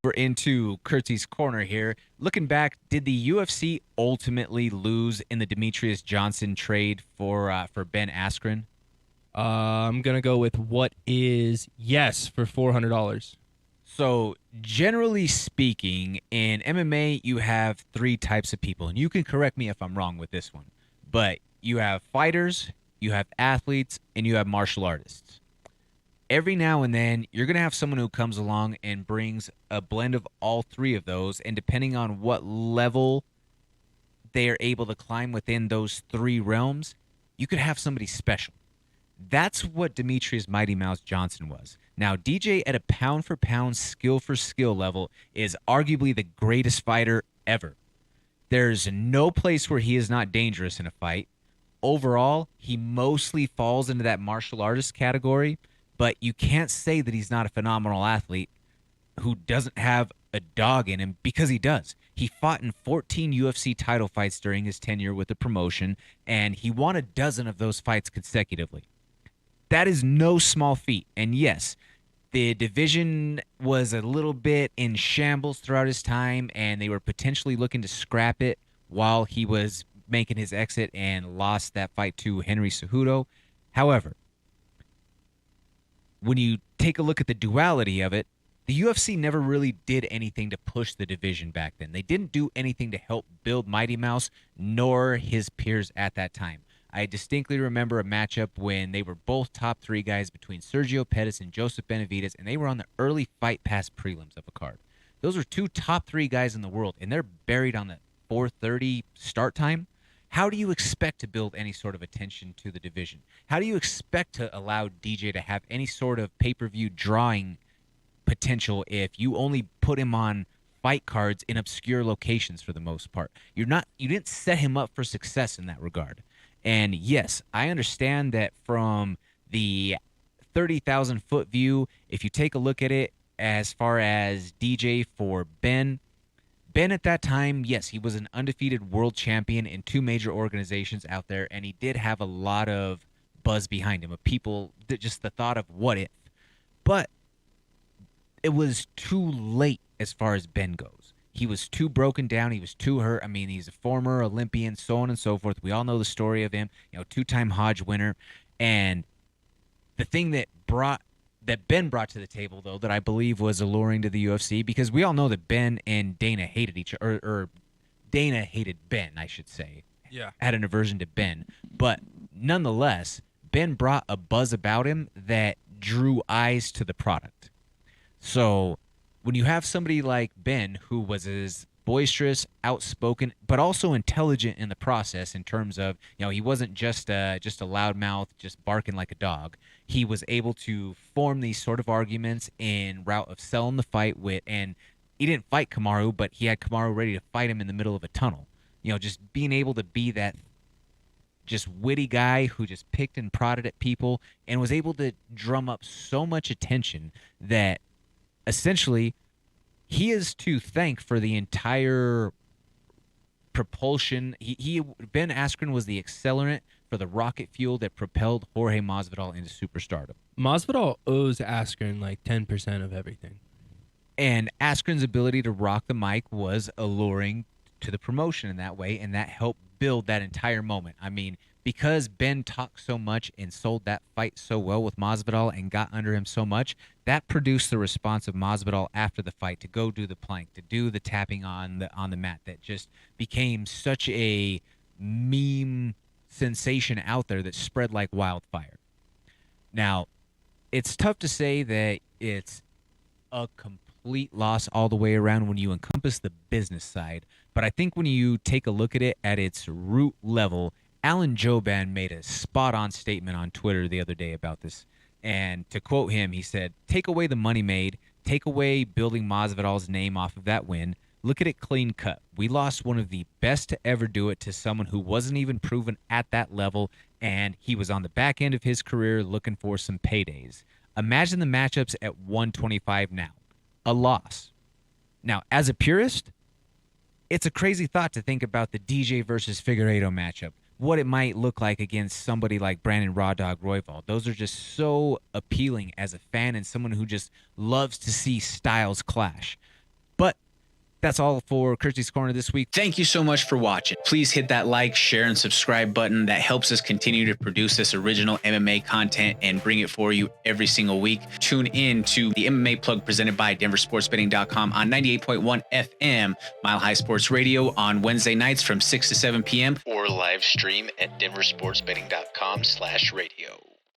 We're into Kurtzy's corner here. Looking back, did the UFC ultimately lose in the Demetrius Johnson trade for Ben Askren? I'm gonna go with what is yes for $400. So, generally speaking, in MMA, you have three types of people, and you can correct me if I'm wrong with this one. But you have fighters, you have athletes, and you have martial artists. Every now and then, you're going to have someone who comes along and brings a blend of all three of those, and depending on what level they are able to climb within those three realms, you could have somebody special. That's what Demetrius Mighty Mouse Johnson was. Now, DJ at a pound for pound, skill for skill level is arguably the greatest fighter ever. There's no place where he is not dangerous in a fight. Overall, he mostly falls into that martial artist category, but you can't say that he's not a phenomenal athlete who doesn't have a dog in him, because he does. He fought in 14 UFC title fights during his tenure with the promotion, and he won a dozen of those fights consecutively. That is no small feat. And yes, the division was a little bit in shambles throughout his time, and they were potentially looking to scrap it while he was making his exit and lost that fight to Henry Cejudo. However, when you take a look at the duality of it, the UFC never really did anything to push the division back then. They didn't do anything to help build Mighty Mouse nor his peers at that time. I distinctly remember a matchup when they were both top three guys between Sergio Pettis and Joseph Benavidez, and they were on the early Fight Pass prelims of a card. Those are two top three guys in the world, and they're buried on the 4:30 start time. How do you expect to build any sort of attention to the division? How do you expect to allow DJ to have any sort of pay-per-view drawing potential if you only put him on fight cards in obscure locations for the most part? You didn't set him up for success in that regard. And yes, I understand that from the 30,000 foot view, if you take a look at it as far as DJ for Ben at that time, yes, he was an undefeated world champion in two major organizations out there, and he did have a lot of buzz behind him of people that just the thought of what if. But it was too late as far as Ben goes. He was too broken down. He was too hurt. I mean, he's a former Olympian, so on and so forth. We all know the story of him, two-time Hodge winner. And the thing that Ben brought to the table, though, that I believe was alluring to the UFC, because we all know that Ben and Dana hated each other, or Dana hated Ben, I should say. Yeah. Had an aversion to Ben. But nonetheless, Ben brought a buzz about him that drew eyes to the product. So when you have somebody like Ben, who was as boisterous, outspoken, but also intelligent in the process, in terms of, he wasn't just a loudmouth, just barking like a dog. He was able to form these sort of arguments in route of selling the fight with, and he didn't fight Kamaru, but he had Kamaru ready to fight him in the middle of a tunnel. Just being able to be that just witty guy who just picked and prodded at people and was able to drum up so much attention that essentially he is to thank for the entire propulsion. Ben Askren was the accelerant for the rocket fuel that propelled Jorge Masvidal into superstardom. Masvidal owes Askren like 10% of everything. And Askren's ability to rock the mic was alluring to the promotion in that way, and that helped build that entire moment. I mean, because Ben talked so much and sold that fight so well with Masvidal and got under him so much, that produced the response of Masvidal after the fight to go do the plank, to do the tapping on the mat, that just became such a meme sensation out there that spread like wildfire. Now, it's tough to say that it's a complete loss all the way around when you encompass the business side, but I think when you take a look at it at its root level, Alan Jouban made a spot-on statement on Twitter the other day about this. And to quote him, he said, "Take away the money made, take away building Masvidal's name off of that win. Look at it clean cut. We lost one of the best to ever do it to someone who wasn't even proven at that level, and he was on the back end of his career looking for some paydays. Imagine the matchups at 125 now. A loss." Now, as a purist, it's a crazy thought to think about the DJ versus Figueiredo matchup, what it might look like against somebody like Brandon Raw Dog Royval. Those are just so appealing as a fan and someone who just loves to see styles clash. That's all for Kurtzy's Corner this week. Thank you so much for watching. Please hit that like, share, and subscribe button. That helps us continue to produce this original MMA content and bring it for you every single week. Tune in to the MMA Plug presented by DenverSportsBetting.com on 98.1 FM, Mile High Sports Radio on Wednesday nights from 6 to 7 p.m. or live stream at DenverSportsBetting.com/radio.